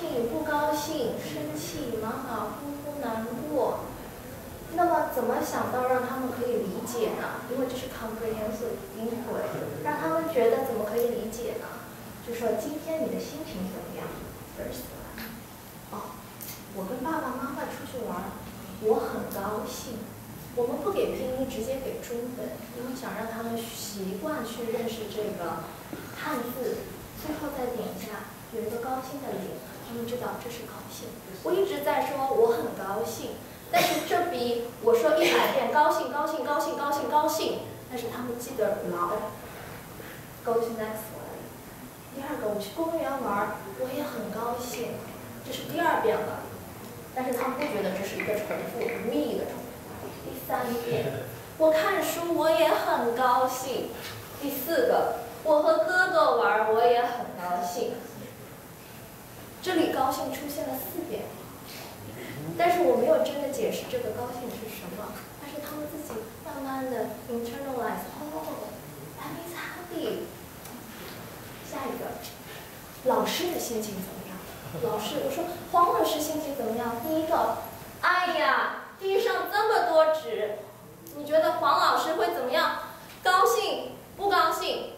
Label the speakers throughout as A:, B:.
A: 兴、不高兴、生气、马马虎虎、难过。那么怎么想到让他们可以理解呢？因为这是 comprehensive inquiry， 让他们觉得怎么可以理解呢？就说今天你的心情怎么样 ？First one， 哦，我跟爸爸妈妈出去玩，我很高兴。我们不给拼音，直接给中文，因为想让他们习惯去认识这个汉字。最后再点一下，有一个高兴的脸，他们知道这是高兴。我一直在说我很高兴。但是这比我说100遍高兴高兴高兴高兴高兴，但是他们记得牢。Go to next one。第二个，我去公园玩，我也很高兴，这是第2遍了，但是他们不觉得这是一个重复，无意义的重复。第3遍，我看书我也很高兴。第4个，我和哥哥玩，我也很高兴。这里高兴出现了4遍。但是我没有真的解释这个高兴是什么，但是他们自己慢慢的 internalize， 哦 ，that means happy。下一个，老师的心情怎么样？老师，我说黄老师心情怎么样？第一个，哎呀，地上这么多纸，你觉得黄老师会怎么样？高兴？不高兴？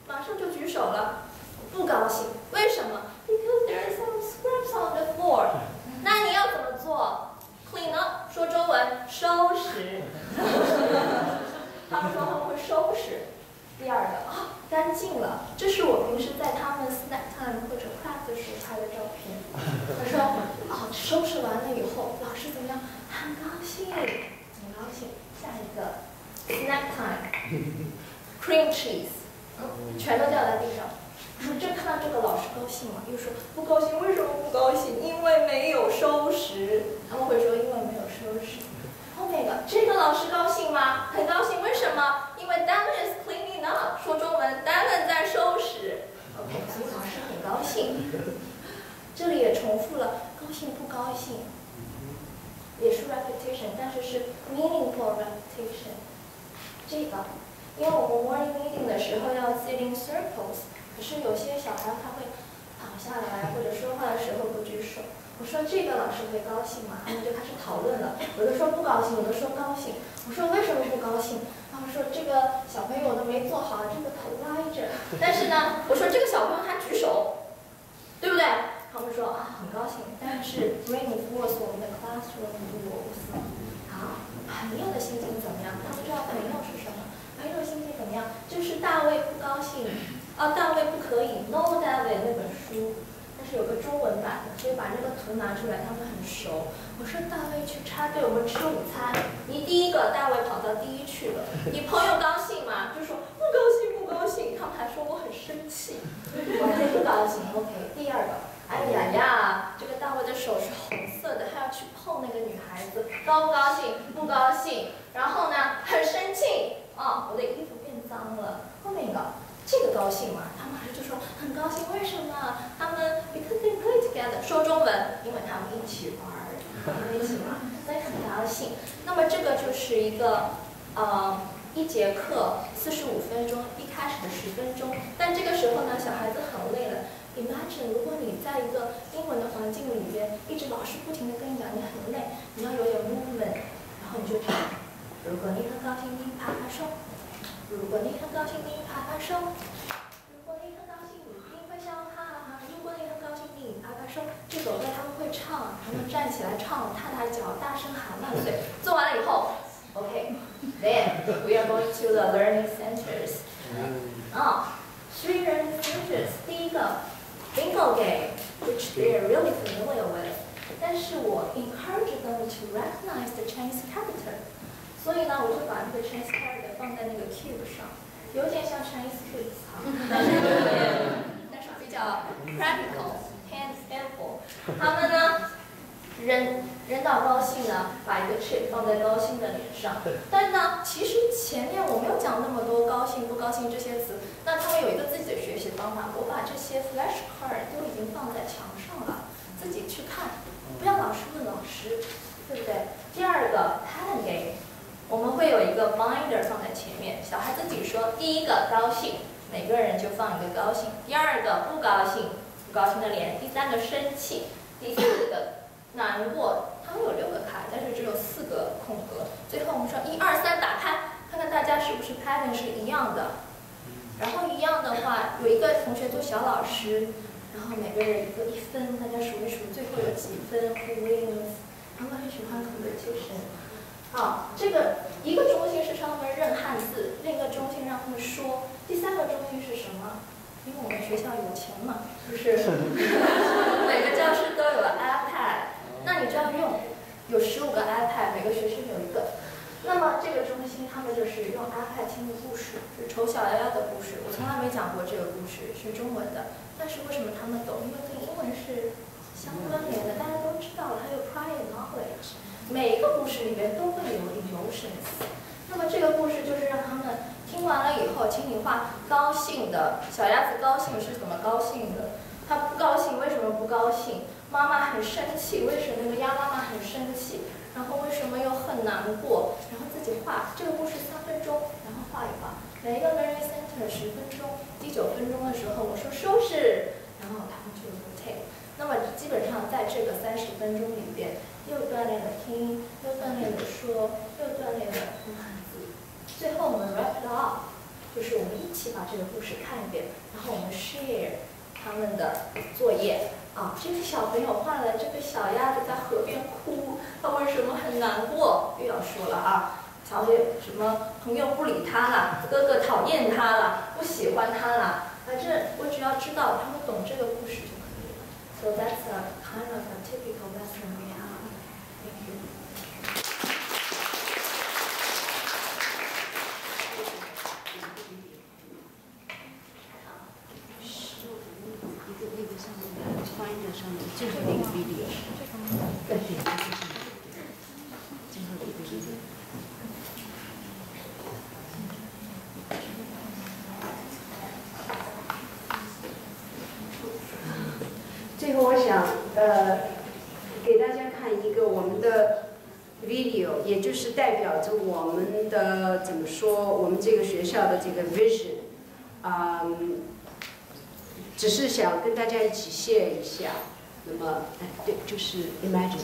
A: 马上就举手了，不高兴。为什么 ？Because there are some scraps on the floor。那你要怎么做 ？Clean up， 说中文，收拾。他们说他们会收拾。第2个啊，干净了。这是我平时在他们 snack time 或者 class 的时候拍的照片。他说啊，收拾完了以后，老师怎么样？很高兴，很高兴。下一个 snack time，cream cheese， 全都掉在地上。说这看到这个老师高兴吗？又说不高兴，为什么不高兴？因为没有收拾。他们会说因为没有收拾。后面一个，这个老师高兴吗？很高兴，为什么？因为 Damon is cleaning up。说中文 ，Damon 在收拾。OK， 所以老师很高兴。这里也重复了，高兴不高兴，也是 repetition， 但是是 meaningful repetition。这个，因为我们 morning meeting 的时候要 sit in circles。可是有些小孩他会跑下来，或者说话的时候不举手。我说这个老师会高兴吗？他们就开始讨论了。有的说不高兴，有的说高兴。我说为什么不高兴？他们说这个小朋友都没做好，这个头歪着。但是呢，我说这个小朋友他举手，对不对？他们说啊很高兴，但是 reinforce 我们的 classroom rules。好，朋友的心情怎么样？他们知道朋友是什么？朋友心情怎么样？就是大卫不高兴。大卫不可以 ，No David 那本书，但是有个中文版的，所以把那个图拿出来，他们很熟。我说大卫去插队，我们吃午餐，你第一个，大卫跑到第一去了。你朋友高兴吗？就说不高兴，不高兴。他们还说我很生气，我还不高兴。OK， 第2个，哎呀呀，这个大卫的手是红色的，他要去碰那个女孩子，高不高兴？不高兴。然后呢，很生气。我的衣服变脏了。后面一个。这个高兴嘛？他们还是就说很高兴，为什么？他们 because they play together， 说中文，因为他们一起玩，一起玩，所以很高兴。那么这个就是一个1节课45分钟，一开始的10分钟，但这个时候呢，小孩子很累了。Imagine 如果你在一个英文的环境里边，一直老师不停地跟你讲，你很累，你要有点 movement， 然后你就唱。如果你很高兴，你拍拍手。如果你很高兴，你拍拍手；如果你很高兴，你一定会笑哈哈哈；如果你很高兴，你拍拍手。这首歌他们会唱，他们站起来唱，踏踏脚，大声喊万岁。做完了以后 ，OK，then we are going to the learning centers。3 learning centers。第一个 bingo game，which they are really familiar with。但是我 encourage them to recognize the Chinese character。所以呢，我就把那个 Chinese character 放在那个 cube 上，有点像 Chinese kids 但是比较 practical，hands-on。他们呢，人到高兴呢，把一个 chip 放在高兴的脸上。但呢，其实前面我没有讲那么多高兴不高兴这些词，那他们有一个自己的学习方法，我把这些 flash card 都已经放在墙上了，自己去看，不要老是问老师，对不对？第2个 pattern game。我们会有一个 binder 放在前面，小孩自己说，第1个高兴，每个人就放一个高兴；第2个不高兴，不高兴的脸，第3个生气，第4个难过。它们有6个卡，但是只有4个空格。最后我们说1、2、3打开，看看大家是不是 pattern 是一样的。然后一样的话，有一个同学做小老师，然后每个人一个1分，大家数一数最后有几分 ？Who wins？ 他们很喜欢 competition。好，这个一个中心是让他们认汉字，另一个中心让他们说，第3个中心是什么？因为我们学校有钱嘛，就是每个教室都有 iPad， 那你这样用，有15个 iPad， 每个学生有1个。那么这个中心他们就是用 iPad 听的故事，是丑小鸭鸭的故事。我从来没讲过这个故事，是中文的。但是为什么他们懂？因为跟英文是相关联的，大家都知道了，它有 prior knowledge。每一个故事里面都会有 emotions。那么这个故事就是让他们听完了以后，请你画高兴的小鸭子，高兴是怎么高兴的？它不高兴，为什么不高兴？妈妈很生气，为什么那个鸭妈妈很生气？然后为什么又很难过？然后自己画这个故事3分钟，然后画一画。每一个 learning center 10分钟，第9分钟的时候我说收拾，然后他们就 rotate。那么基本上在这个30分钟里边，又锻炼了听，又锻炼了说，又锻炼了认汉字。最后我们 wrap it up， 就是我们一起把这个故事看一遍，然后我们 share 他们的作业。这个小朋友画了这个小鸭子在河边哭，他为什么很难过？又要说了啊，小朋友什么朋友不理他了，哥哥讨厌他了，不喜欢他了。反正我只要知道他们懂这个故事就可以了。So that's a kind of a typical Western reality. Thank you.
B: 上面最后那个 video， 对对，最后一个 video。最后我想给大家看一个我们的 video， 也就是代表着我们的怎么说，我们这个学校的这个 vision，只是想跟大家一起 share 一下。那么，对，就是 imagine。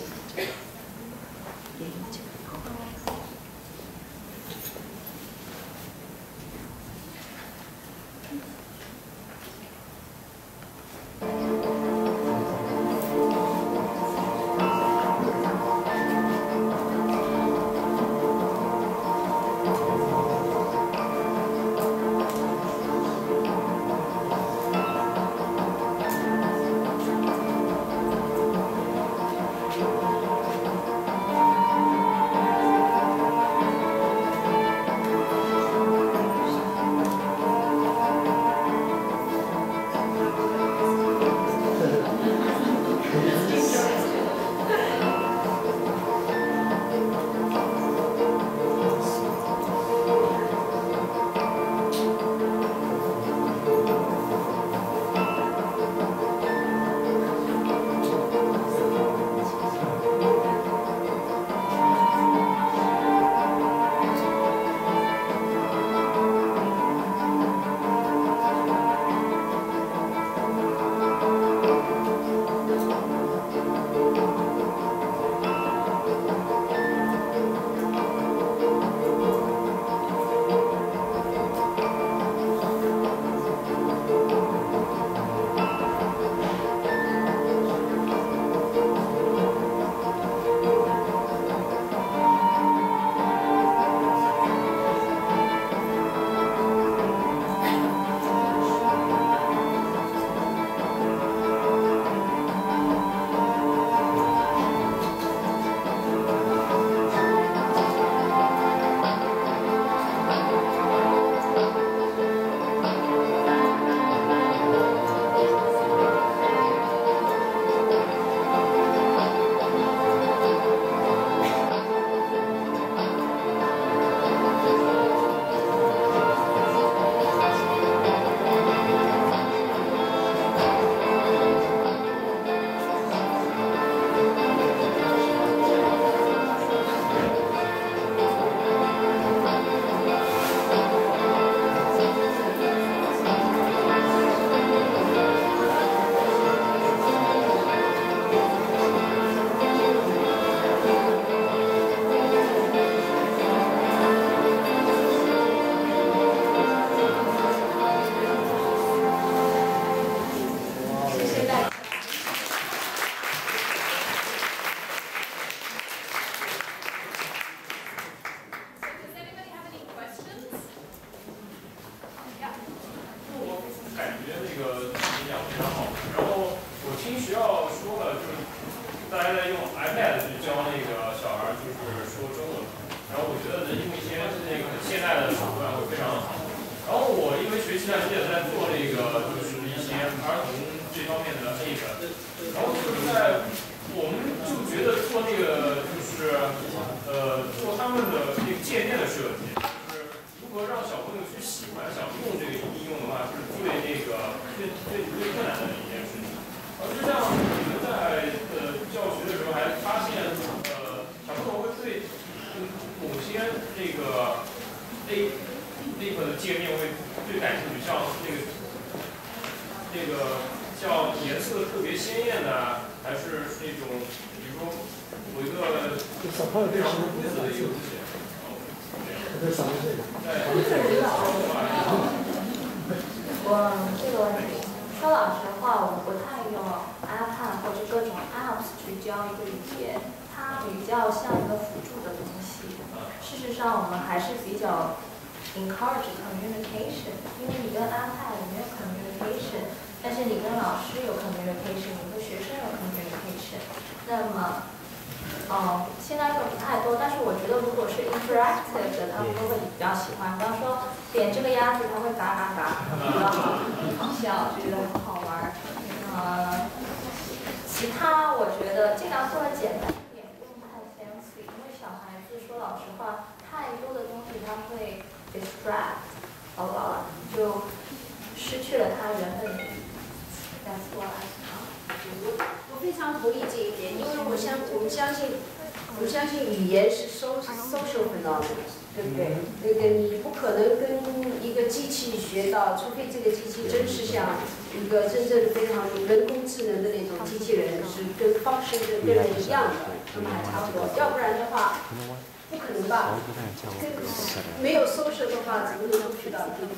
C: 听学校说了，就是大家在用 iPad 去教那个小孩，就是说中文。然后我觉得能用一些那个现代的手段会非常好。然后我因为学计算机也在做那个，就是一些儿童这方面的 app。然后就是在我们就觉得做那个就是做他们的那个界面的设计，就是如何让小朋友去喜欢、想用这个应用的话，是最那个最困难的一件事情。就像你们在教学的时候还发现小朋友会对某些那个 app 的界面会最感兴趣，像那个像颜色特别鲜艳的，还是那种比如说有一个
D: 小朋友对什么
C: 规则的游戏。
D: 在想这个。
A: 这个问题，说老实话，我不太用 iPad 或者各种 apps 去教一个语言，它比较像一个辅助的东西。事实上，我们还是比较 encourage communication， 因为你跟 iPad 没有 communication， 但是你跟老师有 communication， 你跟学生有 communication。那么，现在会不太多，但是我觉得如果是 interactive 的，他们都会比较喜欢。比方说，点这个鸭子，它会嘎嘎嘎，比较好笑，觉得很好玩。其他我觉得尽量做的简单一点，不用太 fancy， 因为小孩子说老实话，太多的东西他会 distract a lot， 就失去了他原本的意义。That's what I think。
B: 我非常同意这一点，因为我们相信语言是 social phenomenon， 对不对？那个你不可能跟一个机器学到，除非这个机器真是像一个真正非常人工智能的那种机器人，是跟 function 跟人一样的，那么还差不多。要不然的话，不可能吧？没有 social 的话，怎么能够学到这个？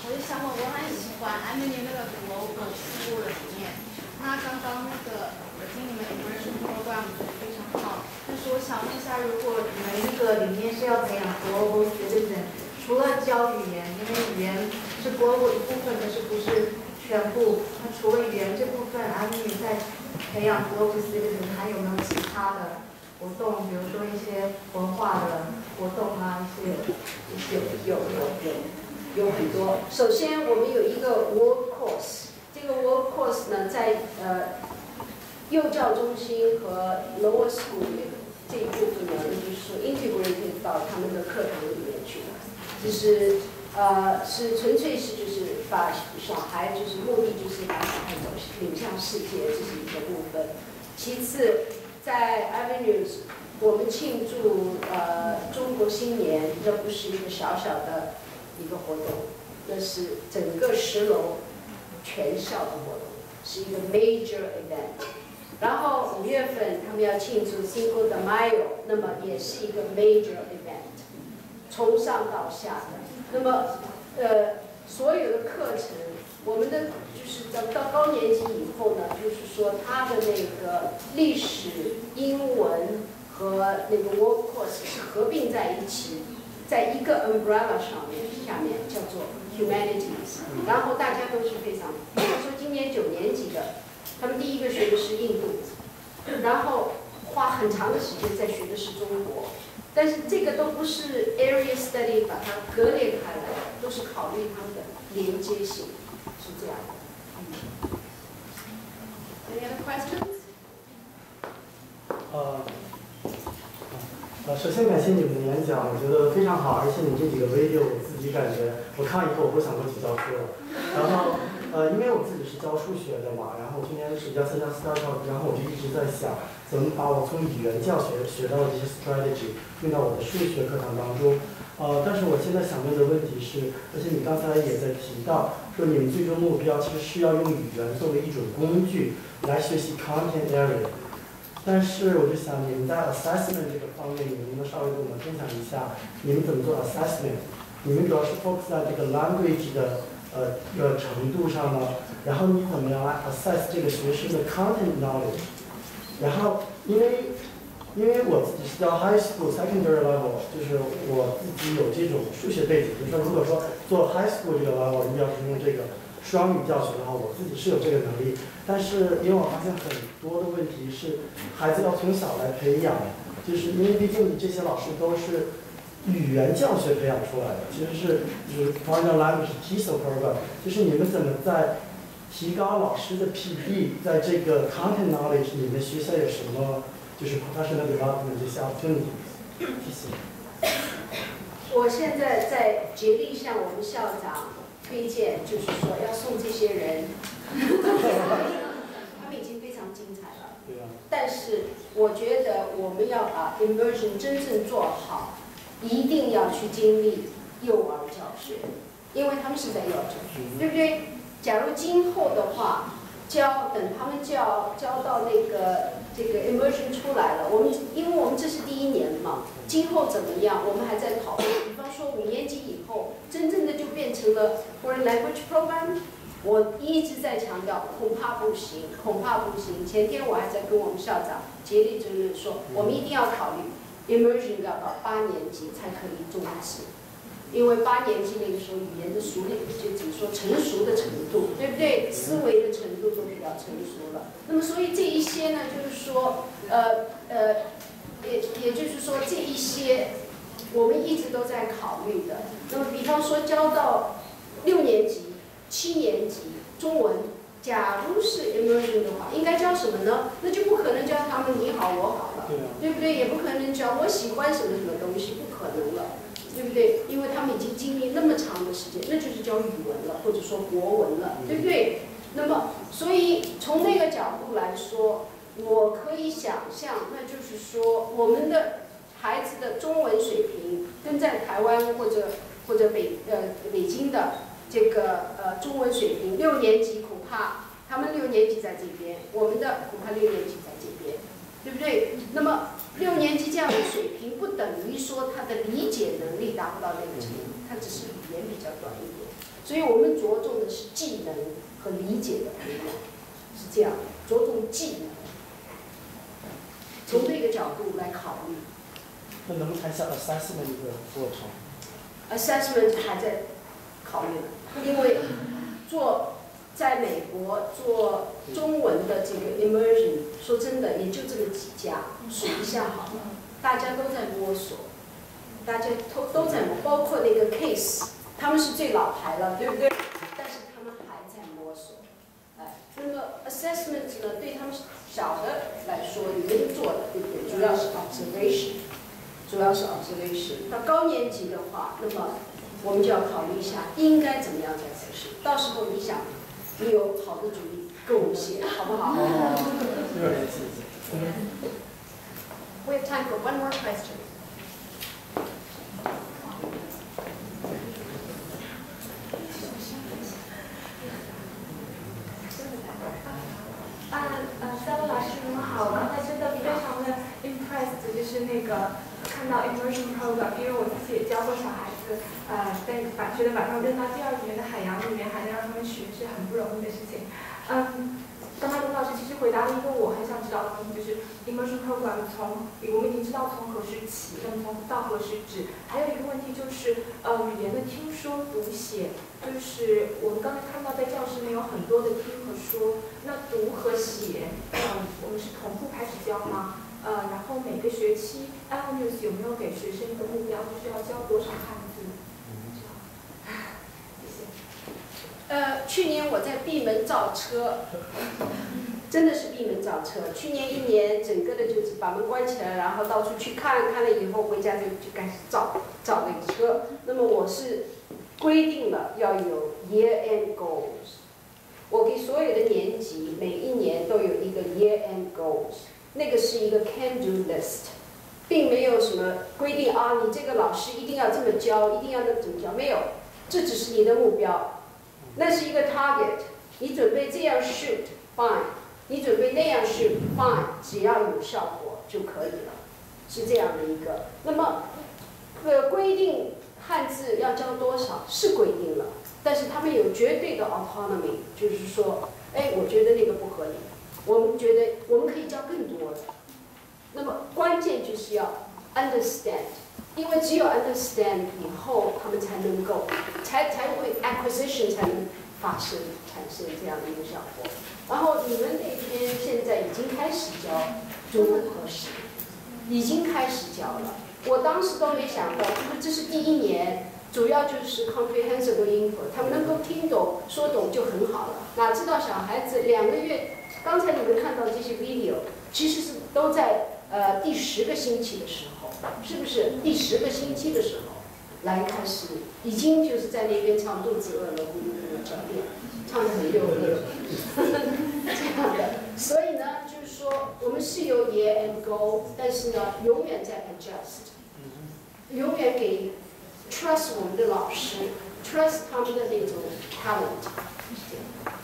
E: 我就想我很喜欢安妮那个 global school 的理念。那刚刚那个我听你们 immersion program 非常好，但是我想问一下，如果你们那个理念是要培养 global citizen， 除了教语言，因为语言是 global 一部分，但是不是全部。那除了语言这部分，安妮在培养 global citizen， 还有没有其他的活动，比如说一些文化的活动啊，
B: 有很多。首先，我们有一个 World Course， 这个 World Course 呢，在幼教中心和 Lower School 这一部分呢，就是说 integrated 到他们的课堂里面去的，就是是纯粹是就是把小孩就是目的就是把小孩领向世界，这是一个部分。其次，在 Avenues 我们庆祝中国新年，这不是一个小小的一个活动，那是整个10楼全校的活动，是一个 major event。然后5月份他们要庆祝 Cinco de Mayo， 那么也是一个 major event， 从上到下的。那么所有的课程，我们的就是到高年级以后呢，就是说他的那个历史、英文和那个 World Course 是合并在一起。在一个 umbrella 下面叫做 humanities， 然后大家都是非常，比如说今年9年级的，他们第一个学的是印度，然后花很长的时间在学的是中国，但是这个都不是 area study 把它割裂开来，都是考虑它们的连接性，是这样的。
E: Any other questions？
D: 首先感谢你们的演讲，我觉得非常好，而且你这几个 video 我自己感觉，我看完以后我不想过去教书了。然后因为我自己是教数学的嘛，然后今年暑假参加 startup， 然后我就一直在想，怎么把我从语言教学学到的这些 strategy 用到我的数学课堂当中。但是我现在想问的问题是，而且你刚才也在提到，说你们最终目标其实是要用语言作为一种工具来学习 content area。但是我就想，你们在 assessment 这个方面，你们能不能稍微跟我们分享一下，你们怎么做 assessment？ 你们主要是 focus 在这个 language 的程度上呢？然后你怎么样来 assess 这个学生的 content knowledge？ 然后因为我自己是教 high school secondary level， 就是我自己有这种数学背景，比如说如果说做 high school 这个我们要是用这个双语教学的话，我自己是有这个能力，但是因为我发现很多的问题是孩子要从小来培养，就是因为毕竟你这些老师都是语言教学培养出来的，其实是就是 foreign language TESOL program， 就是你们怎么在提高老师的 PD， 在这个 content knowledge， 你们学校有什么就是 professional development 这些 opportunities？ 谢谢。
B: 我现在在竭力向我们校长推荐，就是说要送这些人，他们已经非常精彩了。
D: 对啊。
B: 但是我觉得我们要把 immersion 真正做好，一定要去经历幼儿教学，因为他们是在幼儿教学，对不对？假如今后的话，等他们教到这个 immersion 出来了，因为我们这是第1年嘛，今后怎么样，我们还在讨论。比方说5年级以后，真正的就变成了 foreign language program， 我一直在强调，恐怕不行，恐怕不行。前天我还在跟我们校长竭力争论说，我们一定要考虑 immersion 要到8年级才可以终止。因为8年级那个时候语言的熟练，就怎么说成熟的程度，对不对？思维的程度都比较成熟了。那么所以这一些呢，就是说，也就是说这一些我们一直都在考虑的。那么比方说教到6年级、7年级中文，假如是 immersion 的话，应该教什么呢？那就不可能教他们你好我好了，对不对？也不可能教我喜欢什么什么东西，不可能了。对不对？因为他们已经经历那么长的时间，那就是教语文了，或者说国文了，对不对？那么，所以从那个角度来说，我可以想象，那就是说，我们的孩子的中文水平跟在台湾或者北京的这个中文水平，6年级恐怕他们6年级在这边，我们的恐怕6年级在这边，对不对？那么6年级这样的水平，不等于说他的理解能力达不到那个程度，他只是语言比较短一点。所以我们着重的是技能和理解的培养，是这样，着重技能，从这个角度来考虑。
D: 那能不能谈一下 assessment 的过程
B: ？assessment 还在考虑，因为在美国做中文的这个 immersion， 说真的也就这么几家，数一下好了，大家都在摸索，大家都在摸，包括那个 case， 他们是最老牌了，对不对？但是他们还在摸索。那么 assessment 呢，对他们小的来说，你们做的对不对？主要是 observation， 到高年级的话，那么我们就要考虑一下应该怎么样才合适。到时候你想。你有好的主意跟我们写，好不好？
A: We have time for one more question.
F: Stella 老师你们好，我刚才真的非常的 impressed， 就是那个看到 immersion program， 因为我自己也教过小孩子，在学的把他们扔到第2年的海洋里面，还能让他们学是很不容易的事情。刚才董老师其实回答了一个我很想知道的问题，就是 immersion program 我们已经知道从何时起，那么到何时止？还有一个问题就是语言的听说读写，就是我们刚才看到在教室里有很多的听和说，那读和写，我们是同步开始教吗？然后每个学期 Avenues 有没有给学生一个目标，就是要教多少汉字？谢谢。
B: 去年我在闭门造车，真的是闭门造车。去年1年，整个的就是把门关起来，然后到处去看，看了以后回家就开始造那个车。那么我是规定了要有 year-end goals， 我给所有的年级每1年都有一个 year-end goals， 那个是一个 can-do list， 并没有什么规定啊，你这个老师一定要这么教，一定要怎么教，没有，这只是你的目标。那是一个 target， 你准备这样 shoot fine， 你准备那样 shoot fine， 只要有效果就可以了，是这样的一个。那么，规定汉字要教多少是规定了，但是他们有绝对的 autonomy， 就是说，我觉得那个不合理，我们觉得我们可以教更多的。那么关键就是要 understand。因为只有 understand 以后，他们才能够才会 acquisition 才能产生这样的一个效果。然后你们那边现在已经开始教中文和史，已经开始教了。我当时都没想到，这是第1年，主要就是 comprehensible input， 他们能够听懂、说懂就很好了。哪知道小孩子2个月，刚才你们看到这些 video， 其实是都在第10个星期的时候，是不是？第10个星期的时候来开始，已经就是在那边唱肚子饿了，咕噜咕噜叫练，唱得很溜这样的。所以呢，就是说我们是有 year and go， 但是呢，永远在 adjust， 永远给 trust 我们的老师 ，trust 他们的那种 talent， 是这样。